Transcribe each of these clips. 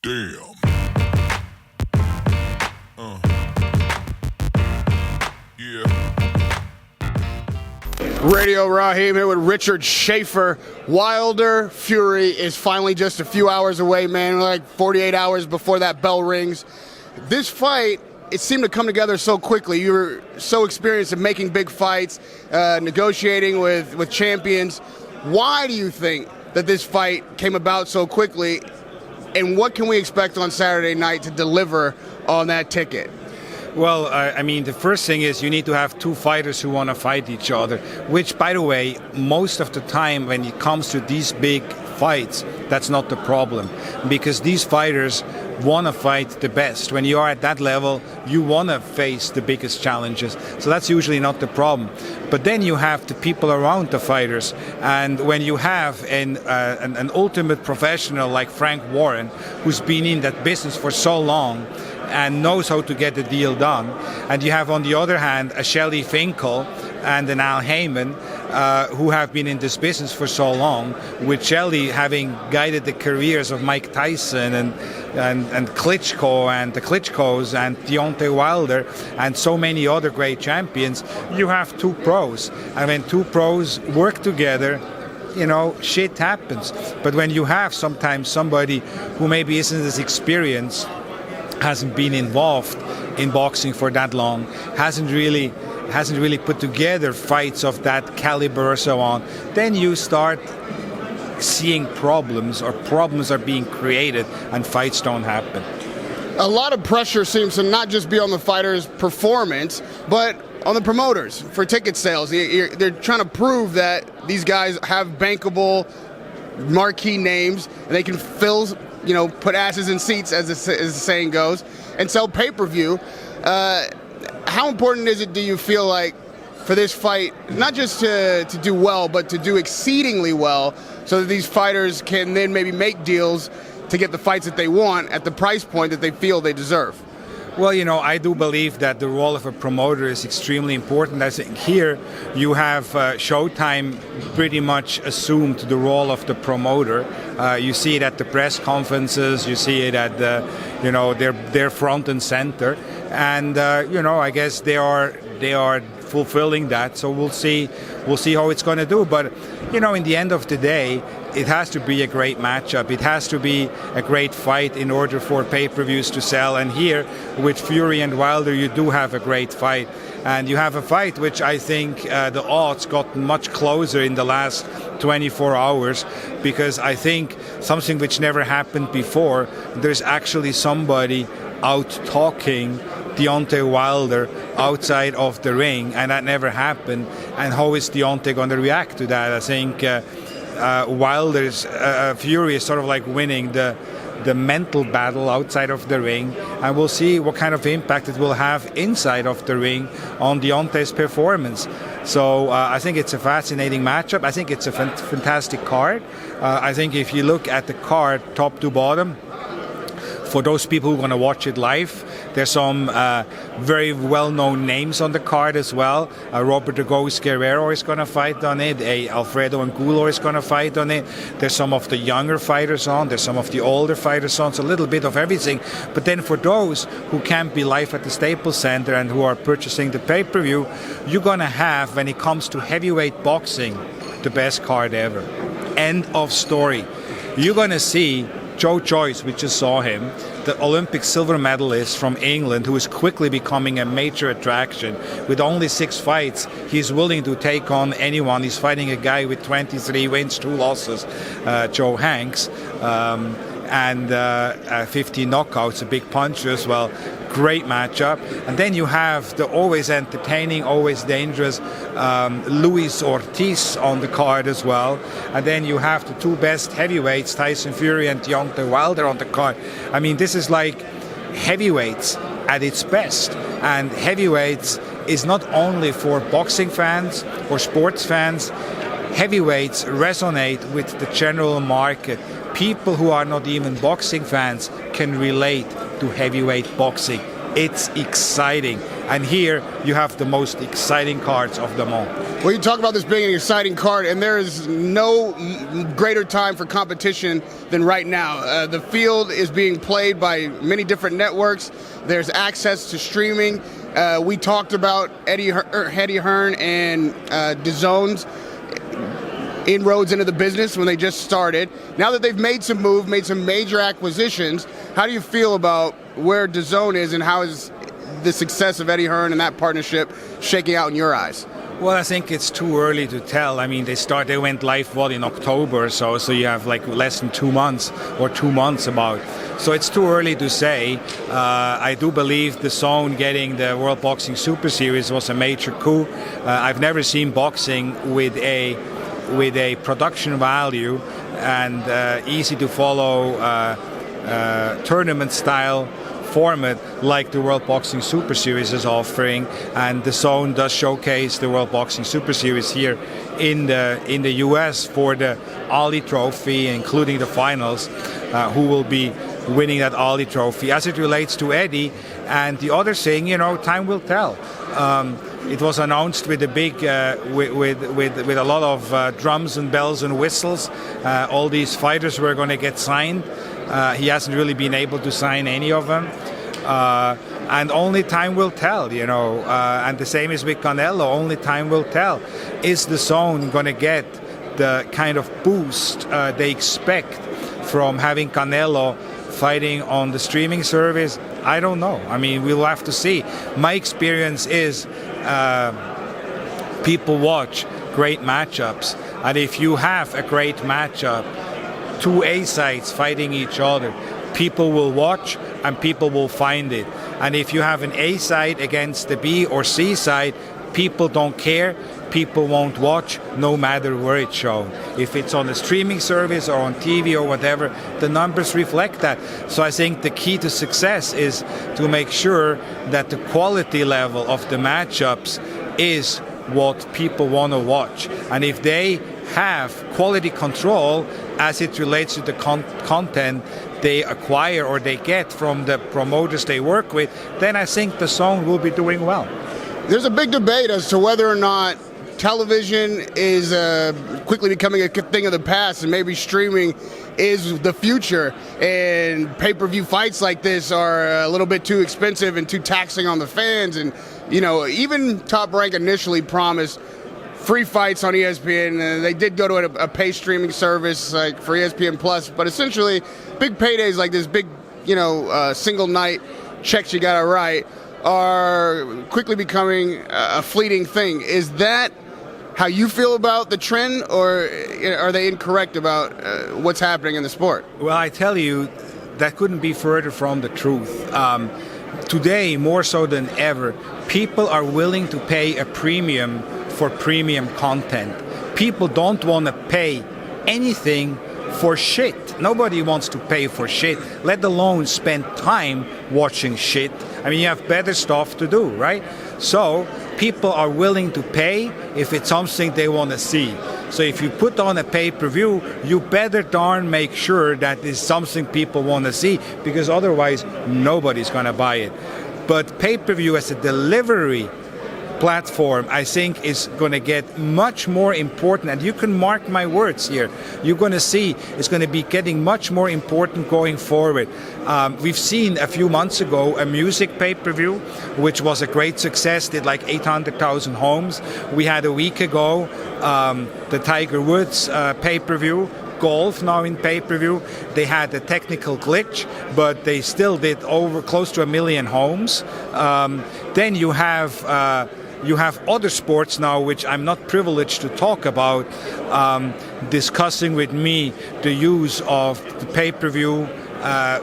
Damn. Yeah. Radio Rahim here with Richard Schaefer. Wilder Fury is finally just a few hours away, man. We're like 48 hours before that bell rings. This fight, it seemed to come together so quickly. You were so experienced in making big fights, negotiating with champions. Why do you think that this fight came about so quickly? And what can we expect on Saturday night to deliver on that ticket? Well, I mean, the first thing is you need to have two fighters who want to fight each other, which, by the way, most of the time when it comes to these big fights, that's not the problem, because these fighters want to fight the best. When you are at that level, you want to face the biggest challenges. So that's usually not the problem. But then you have the people around the fighters. And when you have an ultimate professional like Frank Warren, who's been in that business for so long and knows how to get the deal done, and you have on the other hand a Shelley Finkel and an Al Heyman, who have been in this business for so long, with Shelley having guided the careers of Mike Tyson and Klitschko and the Klitschkos and Deontay Wilder and so many other great champions. You have two pros. And when two pros work together, you know, shit happens. But when you have sometimes somebody who maybe isn't as experienced, hasn't been involved in boxing for that long, hasn't really put together fights of that caliber or so on, then you start seeing problems, or problems are being created and fights don't happen. A lot of pressure seems to not just be on the fighter's performance, but on the promoters for ticket sales. They're trying to prove that these guys have bankable marquee names and they can fill, you know, put asses in seats, as the saying goes, and sell pay-per-view. How important is it, do you feel like, for this fight, not just to do well, but to do exceedingly well, so that these fighters can then maybe make deals to get the fights that they want at the price point that they feel they deserve? Well, you know, I do believe that the role of a promoter is extremely important. I think here you have Showtime pretty much assumed the role of the promoter. You see it at the press conferences, you see it at the, you know, they're front and center, and you know, I guess they are fulfilling that. So we'll see how it's going to do. But you know, in the end of the day, it has to be a great matchup. It has to be a great fight in order for pay-per-views to sell. And here, with Fury and Wilder, you do have a great fight. And you have a fight which I think the odds got much closer in the last 24 hours, because I think something which never happened before, there's actually somebody out talking Deontay Wilder outside of the ring, and that never happened. And how is Deontay going to react to that? I think Wilder's Fury is sort of like winning the mental battle outside of the ring, and we'll see what kind of impact it will have inside of the ring on Deontay's performance. So I think it's a fascinating matchup. I think it's a fantastic card. I think if you look at the card top to bottom, for those people who are going to watch it live, there's some very well-known names on the card as well. Robert the Ghost Guerrero is going to fight on it. Alfredo Angulo is going to fight on it. There's some of the younger fighters on. There's some of the older fighters on. So a little bit of everything. But then for those who can't be live at the Staples Center and who are purchasing the pay-per-view, you're going to have, when it comes to heavyweight boxing, the best card ever. End of story. You're going to see Joe Joyce, we just saw him, the Olympic silver medalist from England, who is quickly becoming a major attraction. With only 6 fights, he's willing to take on anyone. He's fighting a guy with 23 wins, 2 losses, Joe Hanks, and 15 knockouts, a big puncher as well. Great matchup. And then you have the always entertaining, always dangerous Luis Ortiz on the card as well. And then you have the 2 best heavyweights, Tyson Fury and Deontay Wilder, on the card. I mean, this is like heavyweights at its best. And heavyweights is not only for boxing fans or sports fans. Heavyweights resonate with the general market. People who are not even boxing fans can relate to heavyweight boxing. It's exciting. And here you have the most exciting cards of them all. Well, you talk about this being an exciting card, and there is no greater time for competition than right now. The field is being played by many different networks. There's access to streaming. We talked about Eddie Hearn and DAZN's inroads into the business when they just started. Now that they've made some major acquisitions, how do you feel about where DAZN is, and how is the success of Eddie Hearn and that partnership shaking out in your eyes? Well, I think it's too early to tell. I mean, they went live in October, so you have like less than 2 months or 2 months about. So it's too early to say. I do believe the DAZN getting the World Boxing Super Series was a major coup. I've never seen boxing with a production value and easy to follow tournament style format like the World Boxing Super Series is offering, and the DAZN does showcase the World Boxing Super Series here in the US for the Ali Trophy, including the finals, who will be winning that Ali Trophy. As it relates to Eddie, and the other thing, time will tell. It was announced with a big, with a lot of drums and bells and whistles. All these fighters were going to get signed. He hasn't really been able to sign any of them. And only time will tell, and the same is with Canelo. Only time will tell. Is the DAZN going to get the kind of boost they expect from having Canelo fighting on the streaming service? I don't know. I mean, we'll have to see. My experience is people watch great matchups, and if you have a great matchup, two A sides fighting each other, people will watch and people will find it. And if you have an A side against the B or C side, people don't care. People won't watch no matter where it's shown. If it's on a streaming service or on TV or whatever, the numbers reflect that. So I think the key to success is to make sure that the quality level of the matchups is what people want to watch. And if they have quality control as it relates to the content they acquire or they get from the promoters they work with, then I think the DAZN will be doing well. There's a big debate as to whether or not television is quickly becoming a thing of the past, and maybe streaming is the future, and pay-per-view fights like this are a little bit too expensive and too taxing on the fans. And even Top Rank initially promised free fights on ESPN. They did go to a pay streaming service like for ESPN Plus, but essentially big paydays like this, big single night checks you gotta write, are quickly becoming a fleeting thing. Is that how you feel about the trend, or are they incorrect about what's happening in the sport? Well, I tell you, that couldn't be further from the truth. Today, more so than ever, people are willing to pay a premium for premium content. People don't want to pay anything for shit. Nobody wants to pay for shit, let alone spend time watching shit. I mean, you have better stuff to do, right? So people are willing to pay if it's something they want to see. So if you put on a pay-per-view, you better darn make sure that it's something people want to see, because otherwise nobody's going to buy it. But pay-per-view as a delivery platform, I think, is going to get much more important, and you can mark my words here. You're going to see it's going to be getting much more important going forward. We've seen a few months ago a music pay-per-view, which was a great success, did like 800,000 homes. We had a week ago the Tiger Woods pay-per-view. Golf now in pay-per-view. They had a technical glitch, but they still did over close to 1 million homes. Then you have other sports now, which I'm not privileged to talk about, discussing with me the use of the pay-per-view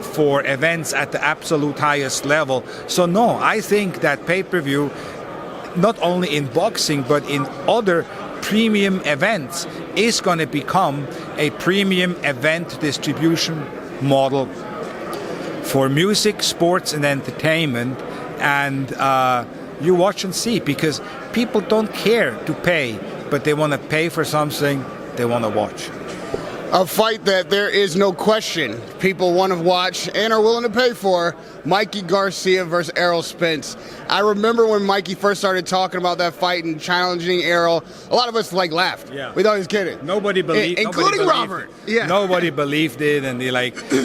for events at the absolute highest level. So no, I think that pay-per-view, not only in boxing but in other premium events, is going to become a premium event distribution model for music, sports and entertainment. And you watch and see, because people don't care to pay, but they want to pay for something they want to watch. A fight that there is no question people want to watch and are willing to pay for, Mikey Garcia versus Errol Spence. I remember when Mikey first started talking about that fight and challenging Errol, a lot of us laughed. Yeah. We thought he was kidding. Nobody believed including Robert. Yeah. Nobody believed it, and they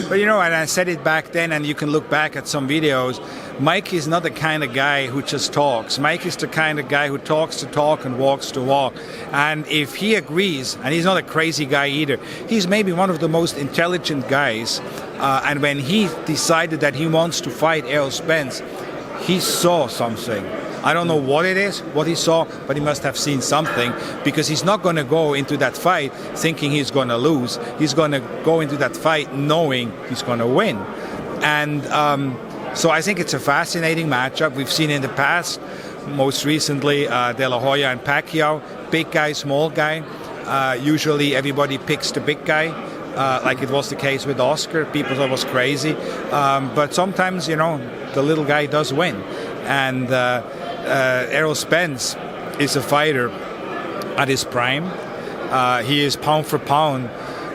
but and I said it back then, and you can look back at some videos. Mike is not the kind of guy who just talks. Mike is the kind of guy who talks to talk and walks to walk. And if he agrees, and he's not a crazy guy either, he's maybe one of the most intelligent guys. And when he decided that he wants to fight Errol Spence, he saw something. I don't know what it is, what he saw, but he must have seen something, because he's not going to go into that fight thinking he's going to lose. He's going to go into that fight knowing he's going to win. And so I think it's a fascinating matchup. We've seen in the past, most recently, De La Hoya and Pacquiao, big guy, small guy. Usually everybody picks the big guy, like it was the case with Oscar. People thought it was crazy. But sometimes, the little guy does win. And Errol Spence is a fighter at his prime. He is pound for pound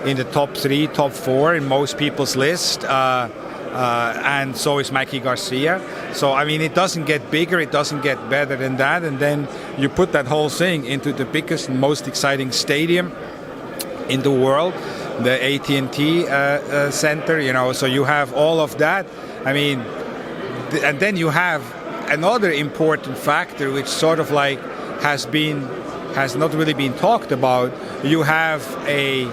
in the top 3, top 4 in most people's list. And so is Mikey Garcia. So, it doesn't get bigger, it doesn't get better than that. And then you put that whole thing into the biggest and most exciting stadium in the world, the AT&T Center, so you have all of that. And then you have another important factor, which sort of has not really been talked about. You have a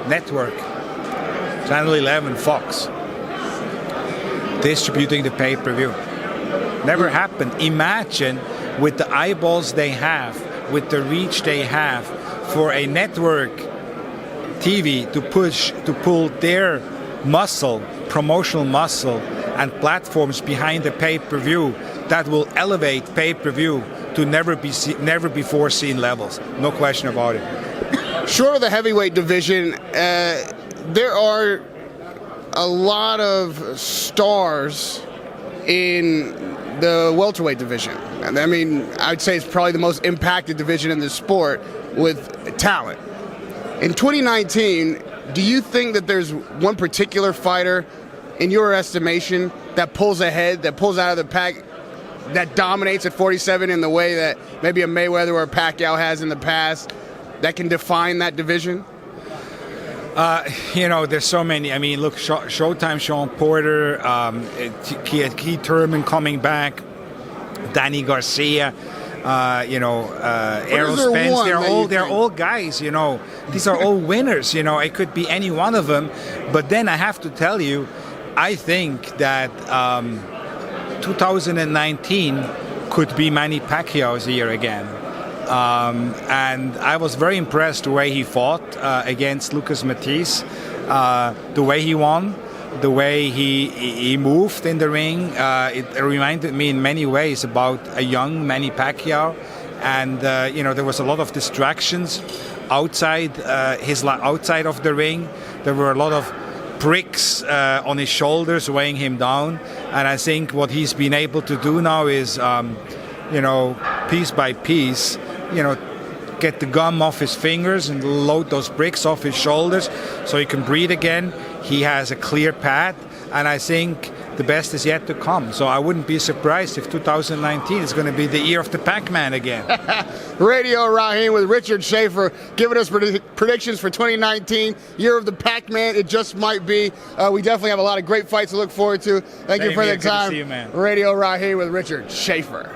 network, Channel 11, Fox, distributing the pay-per-view. Never happened. Imagine with the eyeballs they have, with the reach they have, for a network TV to pull their muscle, promotional muscle, and platforms behind the pay-per-view that will elevate pay-per-view to never before seen levels. No question about it. Short of the heavyweight division, there are a lot of stars in the welterweight division. I'd say it's probably the most impacted division in the sport with talent. In 2019, do you think that there's one particular fighter, in your estimation, that pulls ahead, that pulls out of the pack, that dominates at 47 in the way that maybe a Mayweather or a Pacquiao has in the past, that can define that division? There's so many. Look, Showtime, Sean Porter, Keith Thurman coming back, Danny Garcia, Errol Spence. They're all guys. These are all winners. It could be any one of them. But then I have to tell you, I think that 2019 could be Manny Pacquiao's year again. And I was very impressed the way he fought against Lucas Matisse, the way he won, the way he moved in the ring. It reminded me in many ways about a young Manny Pacquiao. And there was a lot of distractions outside outside of the ring. There were a lot of bricks on his shoulders weighing him down. And I think what he's been able to do now is, piece by piece, get the gum off his fingers and load those bricks off his shoulders so he can breathe again. He has a clear path, and I think the best is yet to come. So I wouldn't be surprised if 2019 is going to be the year of the Pac-Man again. Radio Rahim with Richard Schaefer giving us predictions for 2019, year of the Pac-Man. It just might be. We definitely have a lot of great fights to look forward to. Thank you for the time. Good to see you, man. Radio Rahim with Richard Schaefer.